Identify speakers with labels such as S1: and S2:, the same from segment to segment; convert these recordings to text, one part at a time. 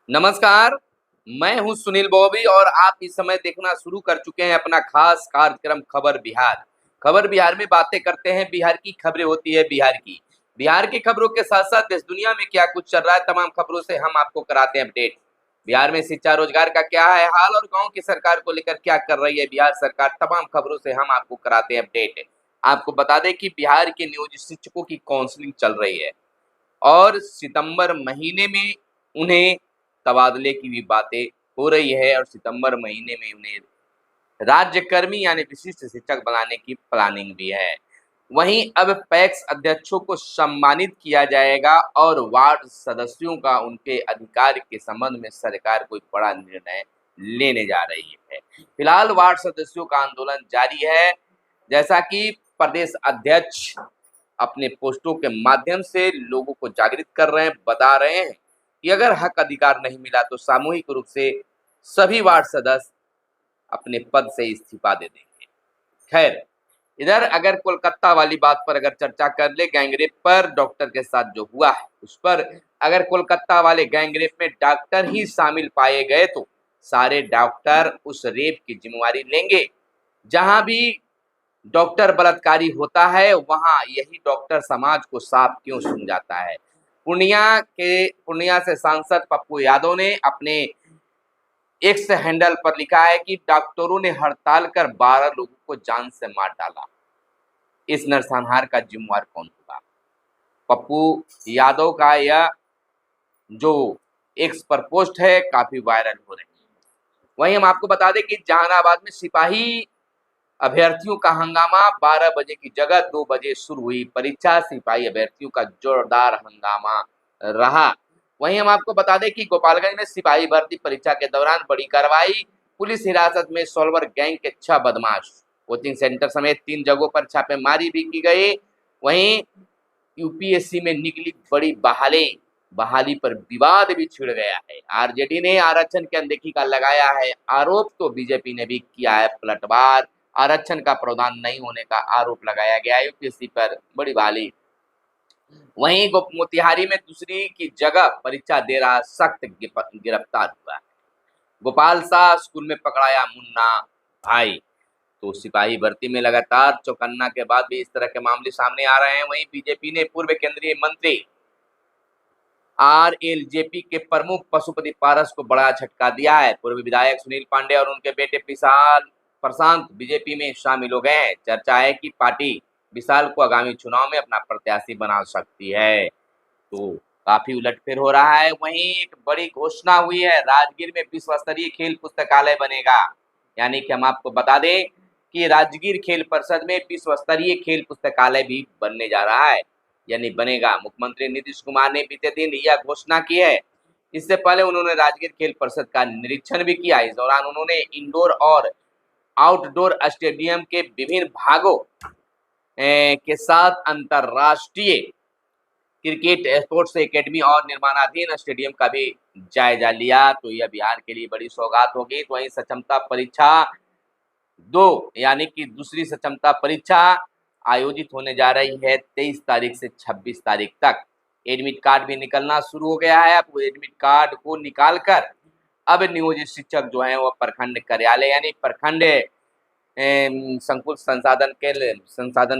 S1: नमस्कार, मैं हूं सुनील बॉबी और आप इस समय देखना शुरू कर चुके हैं अपना खास कार्यक्रम खबर बिहार। खबर बिहार में बातें करते हैं, बिहार की खबरें होती है बिहार की। बिहार की खबरों के साथ-साथ देश दुनिया में क्या कुछ चल रहा है, तमाम खबरों से हम आपको कराते हैं अपडेट। बिहार में शिक्षा रोजगार का क्या है हाल और गाँव की सरकार को लेकर क्या कर रही है बिहार सरकार, तमाम खबरों से हम आपको कराते हैं अपडेट। आपको बता दें कि बिहार के नियोजित शिक्षकों की काउंसलिंग चल रही है। और सितंबर महीने में उन्हें तबादले की भी बातें हो रही है और सितंबर महीने में उन्हें राज्यकर्मी यानी विशिष्ट शिक्षक बनाने की प्लानिंग भी है। वहीं अब पैक्स अध्यक्षों को सम्मानित किया जाएगा और वार्ड सदस्यों का उनके अधिकार के संबंध में सरकार कोई बड़ा निर्णय लेने जा रही है। फिलहाल वार्ड सदस्यों का आंदोलन जारी है, जैसा कि प्रदेश अध्यक्ष अपने पोस्टों के माध्यम से लोगों को जागृत कर रहे हैं, बता रहे हैं कि अगर हक अधिकार नहीं मिला तो सामूहिक रूप से सभी वार्ड सदस्य अपने पद से इस्तीफा दे देंगे। खैर, इधर अगर कोलकाता वाली बात पर अगर चर्चा कर ले, गैंगरेप पर डॉक्टर के साथ जो हुआ है उस पर अगर कोलकाता वाले गैंगरेप में डॉक्टर ही शामिल पाए गए तो सारे डॉक्टर उस रेप की जिम्मेवारी लेंगे। जहां भी डॉक्टर बलात्कारी होता है वहां यही डॉक्टर समाज को साफ क्यों सुन जाता है। पूर्णिया से सांसद पप्पू यादव ने अपने एक्स हैंडल पर लिखा है कि डॉक्टरों ने हड़ताल कर 12 लोगों को जान से मार डाला। इस नरसंहार का जिम्मेवार कौन होगा? पप्पू यादव का यह जो एक्स पर पोस्ट है काफी वायरल हो रही है। वहीं हम आपको बता दें कि जहानाबाद में सिपाही अभ्यर्थियों का हंगामा, 12 बजे की जगह 2 बजे शुरू हुई परीक्षा। सिपाही अभ्यर्थियों का जोरदार हंगामा रहा। वहीं हम आपको बता दें कि गोपालगंज में सिपाही भर्ती परीक्षा के दौरान बड़ी कार्रवाई, पुलिस हिरासत में सोलवर गैंग के 6 बदमाश, कोचिंग सेंटर समेत 3 जगहों पर छापेमारी भी की गई। वहीं यूपीएससी में निकली बड़ी बहाली पर विवाद भी छिड़ गया है। आरजेडी ने आरक्षण की अनदेखी का लगाया है आरोप, तो बीजेपी ने भी किया है पलटवार। आरक्षण का प्रावधान नहीं होने का आरोप लगाया गया है यूपीएससी पर बड़ी बहाली। वहीं मोतिहारी में दूसरी की जगह परीक्षा दे रहा सख्त गिरफ्तार हुआ है। गोपाल शाह स्कूल में पकड़ाया मुन्ना भाई। तो सिपाही भर्ती में लगातार चौकन्ना के बाद भी इस तरह के मामले सामने आ रहे हैं। वहीं बीजेपी ने पूर्व केंद्रीय मंत्री आरएलजेपी के प्रमुख पशुपति पारस को बड़ा झटका दिया है। पूर्व विधायक सुनील पांडे और उनके बेटे विशाल प्रशांत बीजेपी में शामिल हो गए हैं। चर्चा है कि पार्टी विशाल को आगामी चुनाव में अपना प्रत्याशी बना सकती है। तो काफी उलटफेर हो रहा है। वहीं एक बड़ी घोषणा हुई है, राजगीर में विश्व स्तरीय खेल पुस्तकालय बनेगा। यानी कि हम आपको बता दें कि राजगीर खेल परिषद में विश्व स्तरीय खेल पुस्तकालय भी बनने जा रहा है, यानी बनेगा। मुख्यमंत्री नीतीश कुमार ने बीते दिन यह घोषणा की है। इससे पहले उन्होंने राजगीर खेल परिषद का निरीक्षण भी किया। इस दौरान उन्होंने इंडोर और आउटडोर स्टेडियम के विभिन्न भागों के साथ अंतरराष्ट्रीय क्रिकेट स्पोर्ट्स एकेडमी और निर्माणाधीन स्टेडियम का भी जायजा लिया। तो यह बिहार के लिए बड़ी सौगात होगी। तो वहीं सक्षमता परीक्षा 2 यानी कि दूसरी सक्षमता परीक्षा आयोजित होने जा रही है 23 तारीख से 26 तारीख तक। एडमिट कार्ड भी निकलना शुरू हो गया है। अब एडमिट कार्ड को निकाल कर अब नियोजित शिक्षक जो है वह प्रखंड कार्यालय यानी प्रखंड संकुल संसाधन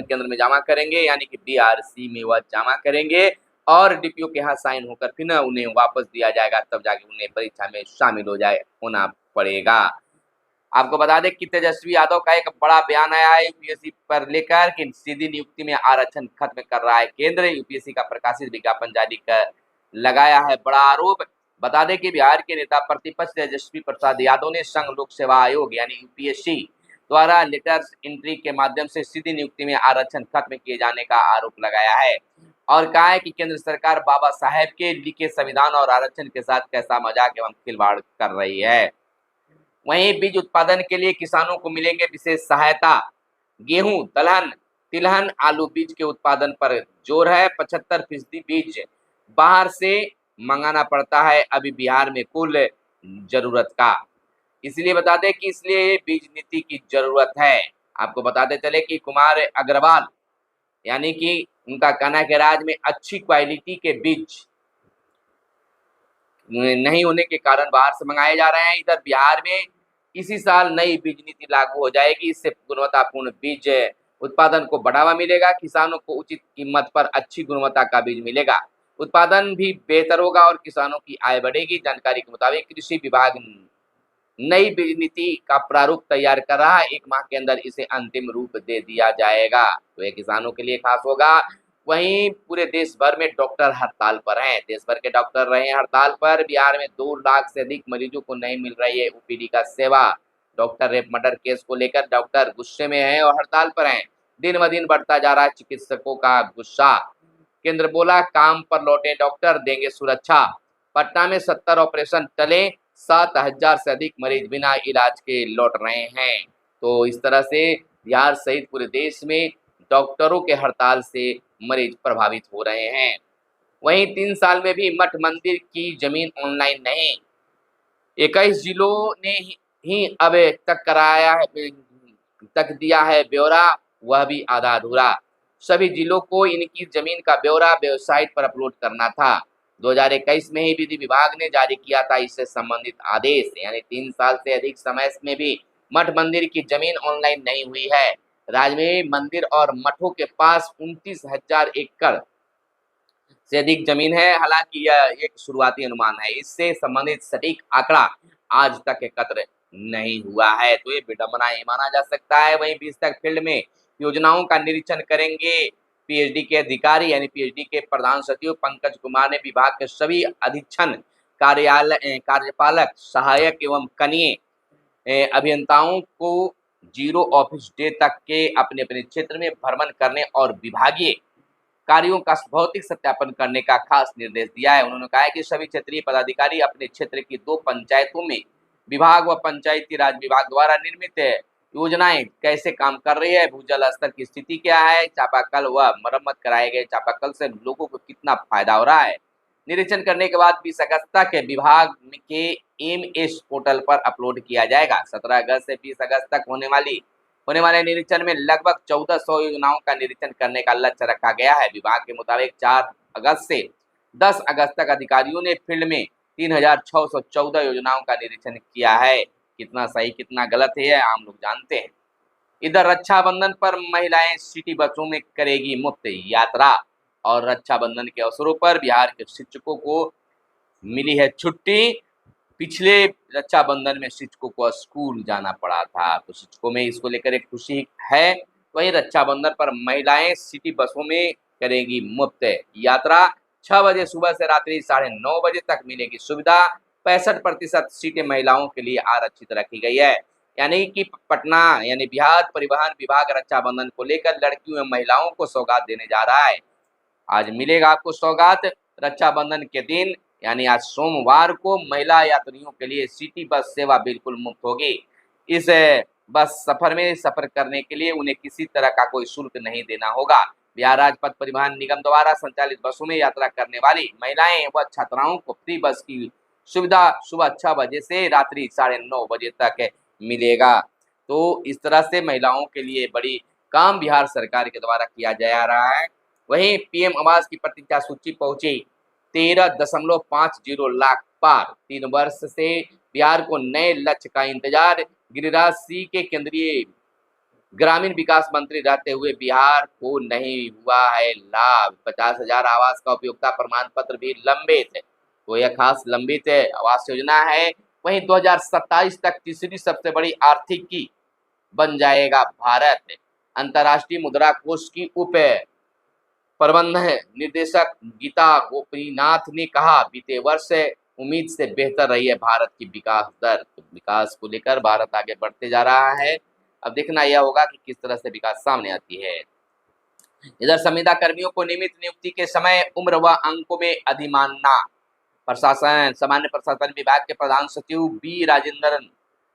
S1: केंद्र में जमा करेंगे, यानी कि बीआरसी में वह जमा करेंगे और डीपीओ के यहाँ साइन होकर फिर ना उन्हें वापस दिया जाएगा, तब जाके उन्हें परीक्षा में शामिल होना पड़ेगा। आपको बता दें कि तेजस्वी यादव का एक बड़ा बयान आया है यूपीएससी पर लेकर कि सीधी नियुक्ति में आरक्षण खत्म कर रहा है केंद्र। यूपीएससी का प्रकाशित विज्ञापन जारी कर लगाया है बड़ा आरोप। बता दें कि बिहार के नेता प्रतिपक्ष तेजस्वी प्रसाद यादव ने संघ लोक सेवा आयोग यानी यूपीएससी द्वारा लेटर्स एंट्री के माध्यम से सीधी नियुक्ति में आरक्षण खत्म किए जाने का आरोप लगाया है और कहा है कि केंद्र सरकार बाबा साहेब के लिखे संविधान और आरक्षण के साथ कैसा मजाक एवं खिलवाड़ कर रही है। वहीं बीज उत्पादन के लिए किसानों को मिलेंगे विशेष सहायता। गेहूं, दलहन, तिलहन, आलू बीज के उत्पादन पर जोर है। 75% बीज बाहर से मंगाना पड़ता है अभी बिहार में कुल जरूरत का। इसलिए बता दें कि इसलिए बीज नीति की जरूरत है। आपको बताते चले कि कुमार अग्रवाल यानी कि उनका कहना है कि राज्य में अच्छी क्वालिटी के बीज नहीं होने के कारण बाहर से मंगाए जा रहे हैं। इधर बिहार में इसी साल नई बीज नीति लागू हो जाएगी। इससे गुणवत्तापूर्ण बीज उत्पादन को बढ़ावा मिलेगा, किसानों को उचित कीमत पर अच्छी गुणवत्ता का बीज मिलेगा, उत्पादन भी बेहतर होगा और किसानों की आय बढ़ेगी। जानकारी के मुताबिक कृषि विभाग नई बीज नीति का प्रारूप तैयार कर रहा है। 1 माह के अंदर इसे अंतिम रूप दे दिया जाएगा। तो ये किसानों के लिए खास होगा। वहीं पूरे देश भर में डॉक्टर हड़ताल पर हैं। देश भर के डॉक्टर रहे हैं हड़ताल पर। बिहार में 2 लाख से अधिक मरीजों को नहीं मिल रही है ओपीडी का सेवा। डॉक्टर रेप मर्डर केस को लेकर डॉक्टर गुस्से में हैं और हड़ताल पर हैं। दिन ब दिन बढ़ता जा रहा है चिकित्सकों का गुस्सा। केंद्र बोला, काम पर लौटे डॉक्टर देंगे सुरक्षा। पटना में 70 ऑपरेशन टले, 7,000 से अधिक मरीज बिना इलाज के लौट रहे हैं। तो इस तरह से बिहार सहित पूरे देश में डॉक्टरों के हड़ताल से मरीज प्रभावित हो रहे हैं। वहीं 3 साल में भी मठ मंदिर की जमीन ऑनलाइन नहीं। 21 जिलों ने ही अब तक कराया है, तक दिया है ब्यौरा, वह भी आधा अधूरा। सभी जिलों को इनकी जमीन का ब्यौरा वेबसाइट पर अपलोड करना था। 2021 में ही विधि विभाग ने जारी किया था इससे संबंधित आदेश। यानी 3 साल से अधिक समय में भी मठ मंदिर की जमीन ऑनलाइन नहीं हुई है। राज्य में मंदिर और मठों के पास 29,000 एकड़ से अधिक जमीन है। हालांकि यह एक शुरुआती अनुमान है, इससे संबंधित सटीक आंकड़ा आज तक एकत्र नहीं हुआ है। तो ये विडंबना ही माना जा सकता है। वहीं 20 तक फील्ड में योजनाओं का निरीक्षण करेंगे पीएचडी के अधिकारी। यानी पीएचडी के प्रधान सचिव पंकज कुमार ने विभाग के सभी अधीक्षण कार्यपालक सहायक एवं कनीय अभियंताओं को 0 ऑफिस डे तक के अपने अपने क्षेत्र में भ्रमण करने और विभागीय कार्यों का भौतिक सत्यापन करने का खास निर्देश दिया है। उन्होंने कहा है कि सभी क्षेत्रीय पदाधिकारी अपने क्षेत्र की 2 पंचायतों में विभाग व पंचायती राज विभाग द्वारा निर्मित योजनाएं कैसे काम कर रही है, भूजल स्तर की स्थिति क्या है, चापाकल व मरम्मत कराए गए चापाकल से लोगों को कितना फायदा हो रहा है। निरीक्षण करने के बाद 20 अगस्त तक विभाग के एमएस पोर्टल पर अपलोड किया जाएगा। 17 अगस्त से 20 अगस्त तक होने वाले निरीक्षण में लगभग 1400 योजनाओं का निरीक्षण करने का लक्ष्य रखा गया है। विभाग के मुताबिक 4 अगस्त से 10 अगस्त तक अधिकारियों ने फील्ड में 3,614 योजनाओं का निरीक्षण किया है। कितना सही कितना गलत है आम लोग जानते हैं। इधर रक्षाबंधन पर महिलाएं सिटी बसों में करेगी मुफ्त यात्रा और रक्षाबंधन के अवसरों पर बिहार के शिक्षकों को मिली है छुट्टी। पिछले रक्षाबंधन में शिक्षकों को स्कूल जाना पड़ा था, तो शिक्षकों में इसको लेकर एक खुशी है। वहीं रक्षाबंधन पर महिलाएं सिटी बसों में करेंगी मुफ्त यात्रा। 6 बजे सुबह से रात्रि 9:30 बजे तक मिलेगी सुविधा। 65% सीटें महिलाओं के लिए आरक्षित रखी गई है। यानी कि पटना यानी बिहार परिवहन विभाग रक्षाबंधन को लेकर लड़कियों एवं महिलाओं को सौगात देने जा रहा है। आज मिलेगा आपको सौगात। रक्षाबंधन के दिन यानी आज सोमवार को महिला यात्रियों के लिए सिटी बस सेवा बिल्कुल मुफ्त होगी। इस बस सफर में सफर करने के लिए उन्हें किसी तरह का कोई शुल्क नहीं देना होगा। बिहार राज्य पथ परिवहन निगम द्वारा संचालित बसों में यात्रा करने वाली महिलाएं व छात्राओं को फ्री बस की सुविधा सुबह 6 बजे से रात्रि 9:30 बजे तक मिलेगा। तो इस तरह से महिलाओं के लिए बड़ी काम बिहार सरकार के द्वारा किया जा रहा है। वहीं पीएम आवास की प्रतीक्षा सूची पहुंची 13.50 लाख पार। 3 वर्ष से बिहार को नए लक्ष्य का इंतजार। गिरिराज सिंह के केंद्रीय ग्रामीण विकास मंत्री रहते हुए बिहार को नहीं हुआ है लाभ। 50,000 आवास का उपयोगिता प्रमाण पत्र भी लंबित है। तो यह खास लंबित आवास योजना है। वहीं 2027 तक तीसरी सबसे बड़ी आर्थिकी बन जाएगा भारत। अंतर्राष्ट्रीय मुद्रा कोष की उप प्रबंध निर्देशक गीता गोपीनाथ ने कहा, बीते वर्ष उम्मीद से बेहतर रही है भारत की विकास दर। तो विकास को लेकर भारत आगे बढ़ते जा रहा है। अब देखना यह होगा कि किस तरह से विकास सामने आती है। इधर संविदा कर्मियों को नियमित नियुक्ति के समय उम्र व अंकों में अधिमानना। प्रशासन सामान्य प्रशासन विभाग के प्रधान सचिव बी राजेंद्रन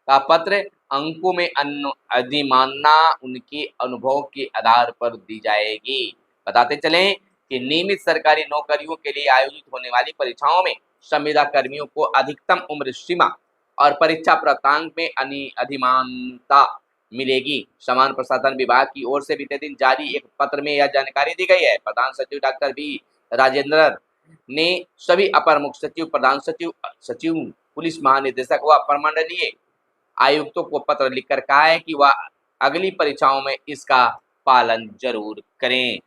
S1: का पत्र। अंकों में अधिमानना उनके अनुभव के आधार पर दी जाएगी। बताते चलें कि नियमित सरकारी नौकरियों के लिए आयोजित होने वाली परीक्षाओं में संविदा कर्मियों को अधिकतम उम्र सीमा और परीक्षा प्राप्तांक में अधिमानता मिलेगी। समान प्रशासन विभाग की ओर से बीते दिन जारी एक पत्र में यह जानकारी दी गई है। प्रधान सचिव डॉक्टर बी राजेंद्र ने सभी अपर मुख्य सचिव, प्रधान सचिव, सचिव, पुलिस महानिदेशक व प्रमंडलीय आयुक्तों को पत्र लिखकर कहा है कि वह अगली परीक्षाओं में इसका पालन जरूर करें।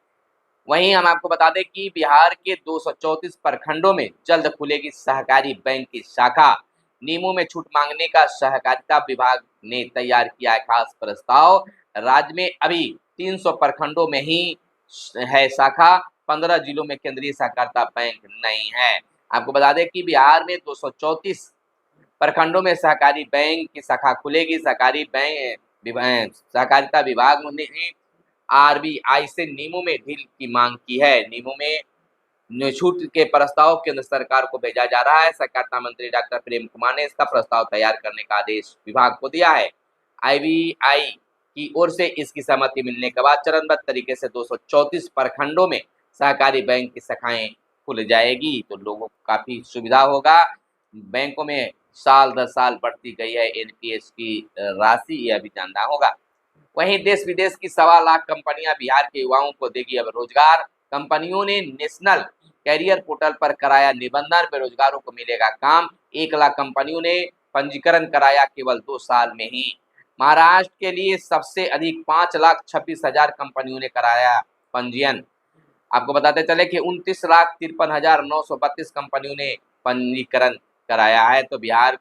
S1: वहीं हम आपको बता दें कि बिहार के 234 प्रखंडों में जल्द खुलेगी सहकारी बैंक की शाखा। नियमों में छूट मांगने का सहकारिता विभाग ने तैयार किया है खास प्रस्ताव। राज्य में अभी 300 प्रखंडों में ही है शाखा, 15 जिलों में केंद्रीय सहकारिता बैंक नहीं है। आपको बता दें कि बिहार में 234 प्रखंडों में सहकारी बैंक की शाखा खुलेगी। सहकारिता विभाग ने आरबीआई से नियमों में ढील की मांग की है। नियमों में छूट के प्रस्ताव केंद्र सरकार को भेजा जा रहा है। सहकारिता मंत्री डॉक्टर प्रेम कुमार ने इसका प्रस्ताव तैयार करने का आदेश विभाग को दिया है। आरबीआई की ओर से इसकी सहमति मिलने के बाद चरणबद्ध तरीके से 234 प्रखंडों में सहकारी बैंक की शाखाएं खुल जाएगी, तो लोगों को काफी सुविधा होगा। बैंकों में साल दर साल बढ़ती गई है एनपीएस की राशि, यह भी जानना होगा। वहीं देश विदेश की 1.25 लाख कंपनियां बिहार के युवाओं को देगी अब रोजगार। कंपनियों ने नेशनल कैरियर पोर्टल पर कराया निबंधन, बेरोजगारों को मिलेगा काम। 1 लाख कंपनियों ने पंजीकरण कराया केवल 2 साल में ही। महाराष्ट्र के लिए सबसे अधिक 5,26,000 कंपनियों ने कराया पंजीयन। आपको बताते चले कि 29,53,932 कंपनियों ने पंजीकरण कराया है। तो बिहार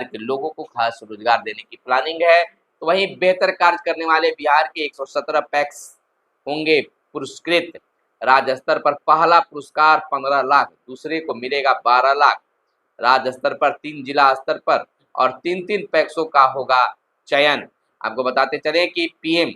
S1: के लोगों को खास रोजगार देने की प्लानिंग है। तो वहीं बेहतर कार्य करने वाले बिहार के 117 पैक्स होंगे पुरस्कृत। राज्य स्तर पर पहला पुरस्कार 15 लाख, दूसरे को मिलेगा 12 लाख। राज्य स्तर पर 3 जिला स्तर पर और 3-3 पैक्सों का होगा चयन। आपको बताते चले कि पीएम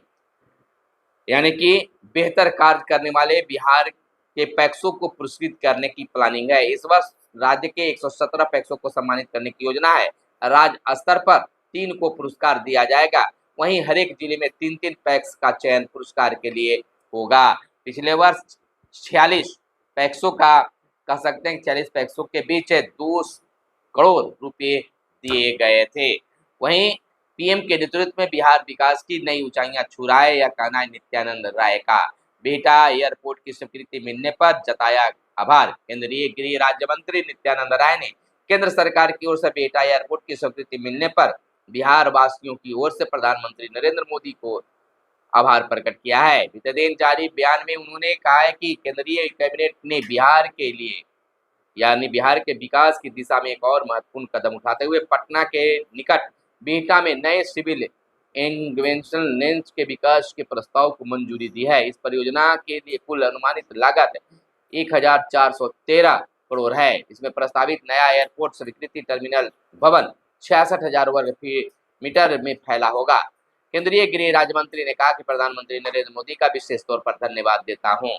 S1: यानी कि बेहतर कार्य करने वाले बिहार के पैक्सों को पुरस्कृत करने की प्लानिंग है। इस वर्ष राज्य के 117 पैक्सों को सम्मानित करने की योजना है। राज्य स्तर पर 3 को पुरस्कार दिया जाएगा। वहीं हर एक जिले में 3-3 पैक्स का चयन पुरस्कार के लिए होगा। पिछले वर्ष 46 पैक्सों का कह सकते हैं 40 पैक्सों के बीच 2 करोड़ रुपए दिए गए थे। वहीं पीएम के नेतृत्व में बिहार विकास की नई ऊंचाइयां छू रहा है, यह कहना है नित्यानंद राय का। बिहटा एयरपोर्ट की स्वीकृति मिलने पर जताया आभार। केंद्रीय गृह राज्य मंत्री नित्यानंद राय ने केंद्र सरकार की ओर से बिहटा एयरपोर्ट की स्वीकृति मिलने पर बिहार वासियों की ओर से प्रधानमंत्री नरेंद्र मोदी को आभार प्रकट किया है। बीते दिन जारी बयान में उन्होंने कहा है कि केंद्रीय कैबिनेट ने बिहार के लिए यानी बिहार के विकास की दिशा में एक और महत्वपूर्ण कदम उठाते हुए पटना के निकट बिहटा में नए सिविल एंगेजमेंट लेंस के विकास के प्रस्ताव को मंजूरी दी है। इस परियोजना के लिए कुल अनुमानित लागत 1,413 करोड़ है। इसमें प्रस्तावित नया एयरपोर्ट स्वीकृति टर्मिनल भवन 66,000 वर्ग मीटर में फैला होगा। केंद्रीय गृह राज्य मंत्री ने कहा कि प्रधानमंत्री नरेंद्र मोदी का विशेष तौर पर धन्यवाद देता हूं।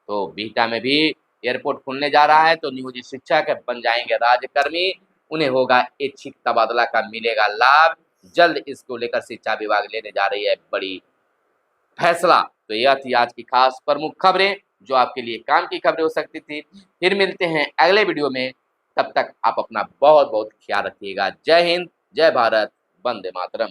S1: तो बिहटा में भी एयरपोर्ट खुलने जा रहा है, तो नियोजित शिक्षक बन जाएंगे राज्यकर्मी, उन्हें होगा ऐच्छिक तबादला का मिलेगा लाभ। जल्द इसको लेकर शिक्षा विभाग लेने जा रही है बड़ी फैसला। तो यह थी आज की खास प्रमुख खबरें जो आपके लिए काम की खबरें हो सकती थी। फिर मिलते हैं अगले वीडियो में, तब तक आप अपना बहुत बहुत ख्याल रखिएगा। जय हिंद, जय भारत, वंदे मातरम।